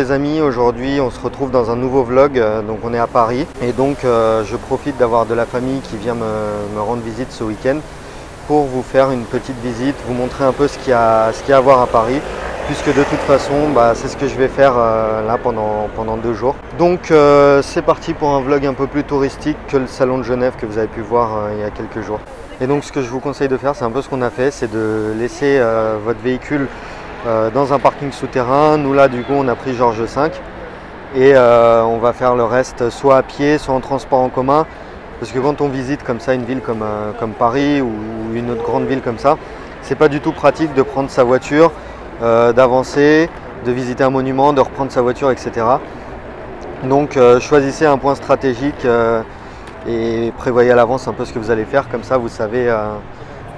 les amis, aujourd'hui on se retrouve dans un nouveau vlog, donc on est à Paris et donc je profite d'avoir de la famille qui vient me rendre visite ce week-end pour vous faire une petite visite, vous montrer un peu ce qu'il y a à voir à Paris, puisque de toute façon c'est ce que je vais faire là pendant 2 jours. Donc c'est parti pour un vlog un peu plus touristique que le salon de Genève que vous avez pu voir il y a quelques jours. Et donc ce que je vous conseille de faire, c'est un peu ce qu'on a fait, c'est de laisser votre véhicule dans un parking souterrain. Nous là du coup on a pris Georges V et on va faire le reste soit à pied, soit en transport en commun. Parce que quand on visite comme ça une ville comme Paris ou une autre grande ville comme ça, c'est pas du tout pratique de prendre sa voiture, d'avancer, de visiter un monument, de reprendre sa voiture, etc. Donc choisissez un point stratégique et prévoyez à l'avance un peu ce que vous allez faire. Comme ça vous savez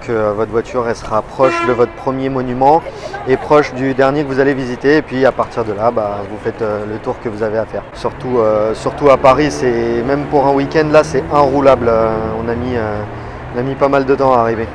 que votre voiture elle sera proche de votre premier monument et proche du dernier que vous allez visiter, et puis à partir de là vous faites le tour que vous avez à faire. Surtout à Paris, c'est même pour un week-end là c'est inroulable, on a mis pas mal de temps à arriver.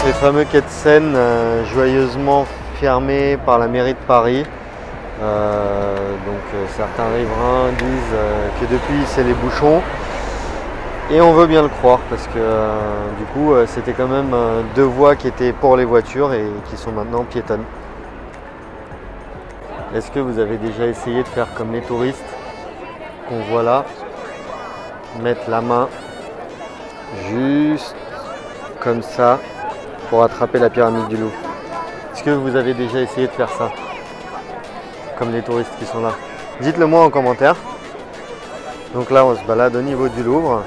Le fameux quai de Seine, joyeusement fermé par la mairie de Paris. Certains riverains disent que depuis c'est les bouchons. Et on veut bien le croire parce que du coup c'était quand même 2 voies qui étaient pour les voitures et qui sont maintenant piétonnes. Est-ce que vous avez déjà essayé de faire comme les touristes qu'on voit là, mettre la main juste comme ça pour attraper la pyramide du Louvre? Est-ce que vous avez déjà essayé de faire ça comme les touristes qui sont là? Dites-le moi en commentaire. Donc là on se balade au niveau du Louvre.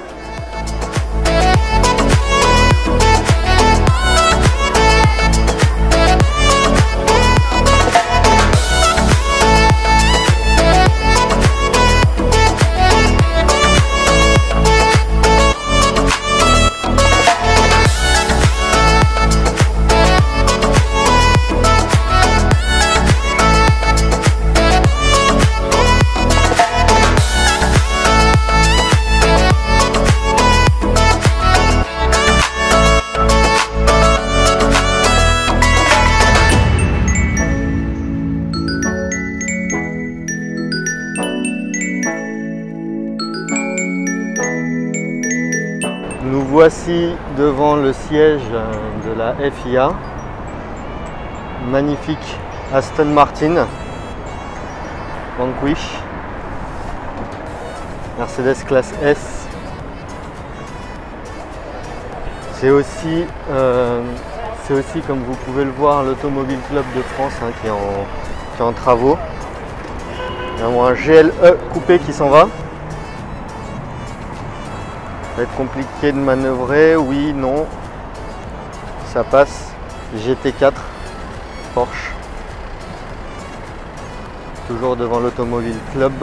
Nous voici devant le siège de la FIA. Magnifique Aston Martin, Vanquish, Mercedes classe S. C'est aussi comme vous pouvez le voir l'Automobile Club de France qui est en travaux. Il y a un GLE coupé qui s'en va. Ça va être compliqué de manœuvrer, oui, non, ça passe. GT4 Porsche, toujours devant l'Automobile Club,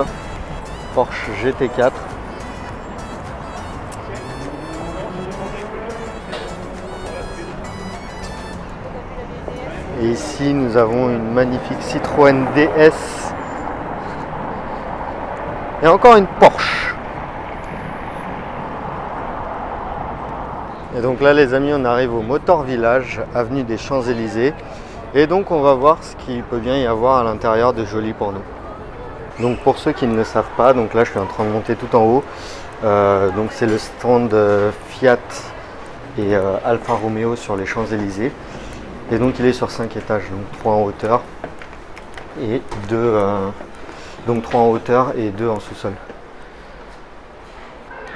Porsche GT4. Et ici nous avons une magnifique Citroën DS et encore une Porsche. Et donc là les amis, on arrive au Motor Village, avenue des Champs-Élysées. Et donc on va voir ce qu'il peut bien y avoir à l'intérieur de joli pour nous. Donc pour ceux qui ne le savent pas, donc là je suis en train de monter tout en haut. Donc c'est le stand Fiat et Alfa Romeo sur les Champs-Élysées. Et donc il est sur 5 étages, donc 3 en hauteur et 2 en sous-sol.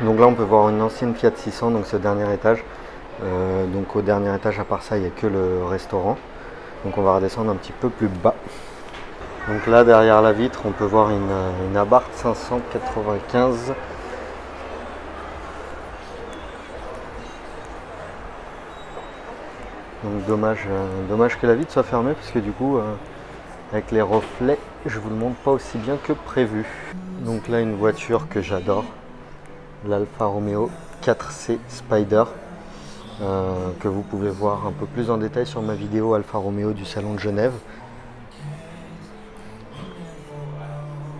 Donc là on peut voir une ancienne Fiat 600, donc c'est au dernier étage. Donc au dernier étage, à part ça, il n'y a que le restaurant. Donc on va redescendre un petit peu plus bas. Donc là derrière la vitre on peut voir une Abarth 595. Donc dommage que la vitre soit fermée, parce que du coup avec les reflets je vous le montre pas aussi bien que prévu. Donc là une voiture que j'adore, l'Alfa Romeo 4C Spider, que vous pouvez voir un peu plus en détail sur ma vidéo Alfa Romeo du salon de Genève.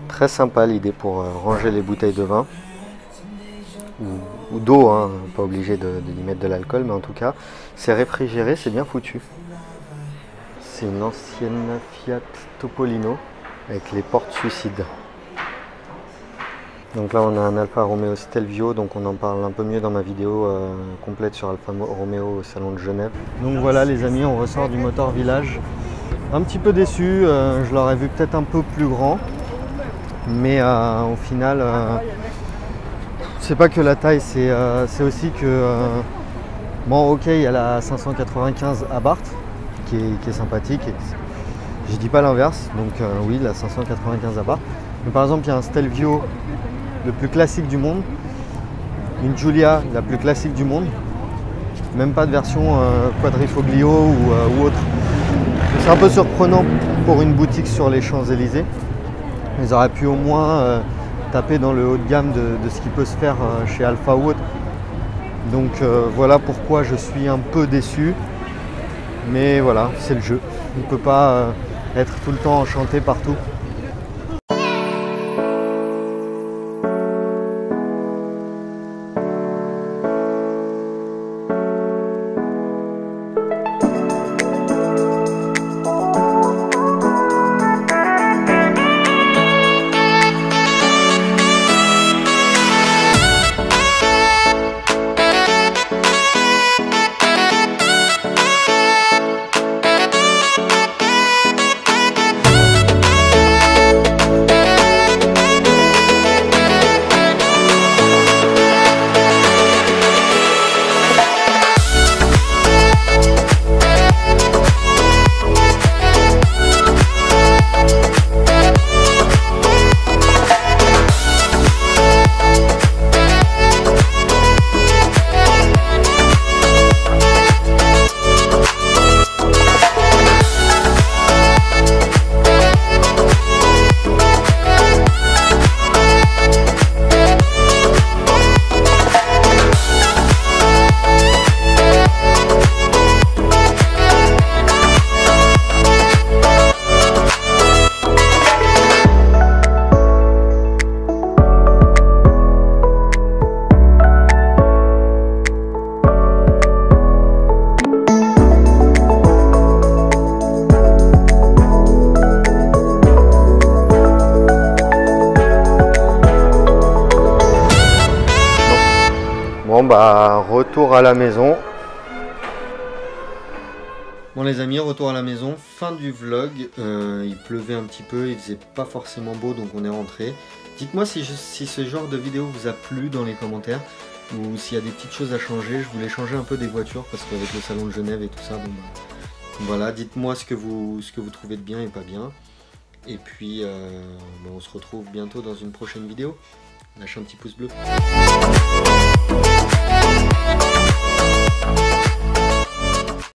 Très sympa l'idée pour ranger les bouteilles de vin ou d'eau, hein, pas obligé d'y mettre de l'alcool, mais en tout cas c'est réfrigéré, c'est bien foutu. C'est une ancienne Fiat Topolino avec les portes suicides. Donc là on a un Alfa Romeo Stelvio, donc on en parle un peu mieux dans ma vidéo complète sur Alfa Romeo au salon de Genève. Donc voilà les amis, on ressort du Motor Village. Un petit peu déçu, je l'aurais vu peut-être un peu plus grand. Mais au final, c'est pas que la taille, c'est aussi que bon, ok, il y a la 595 Abarth qui est sympathique, et je dis pas l'inverse, donc oui, la 595 Abarth. Mais par exemple, il y a un Stelvio, le plus classique du monde, une Giulia, la plus classique du monde, même pas de version quadrifoglio ou autre. C'est un peu surprenant pour une boutique sur les Champs-Élysées. Ils auraient pu au moins taper dans le haut de gamme de ce qui peut se faire chez Alfa ou autre. Donc voilà pourquoi je suis un peu déçu. Mais voilà, c'est le jeu. On ne peut pas être tout le temps enchanté partout. Bon bah retour à la maison. Bon les amis, retour à la maison, fin du vlog. Il pleuvait un petit peu, il faisait pas forcément beau, donc on est rentré. Dites-moi si ce genre de vidéo vous a plu dans les commentaires, ou s'il y a des petites choses à changer. Je voulais changer un peu des voitures parce qu'avec le salon de Genève et tout ça, bon bah, voilà, dites-moi ce que vous trouvez de bien et pas bien. Et puis bah, on se retrouve bientôt dans une prochaine vidéo. Lâchez un petit pouce bleu.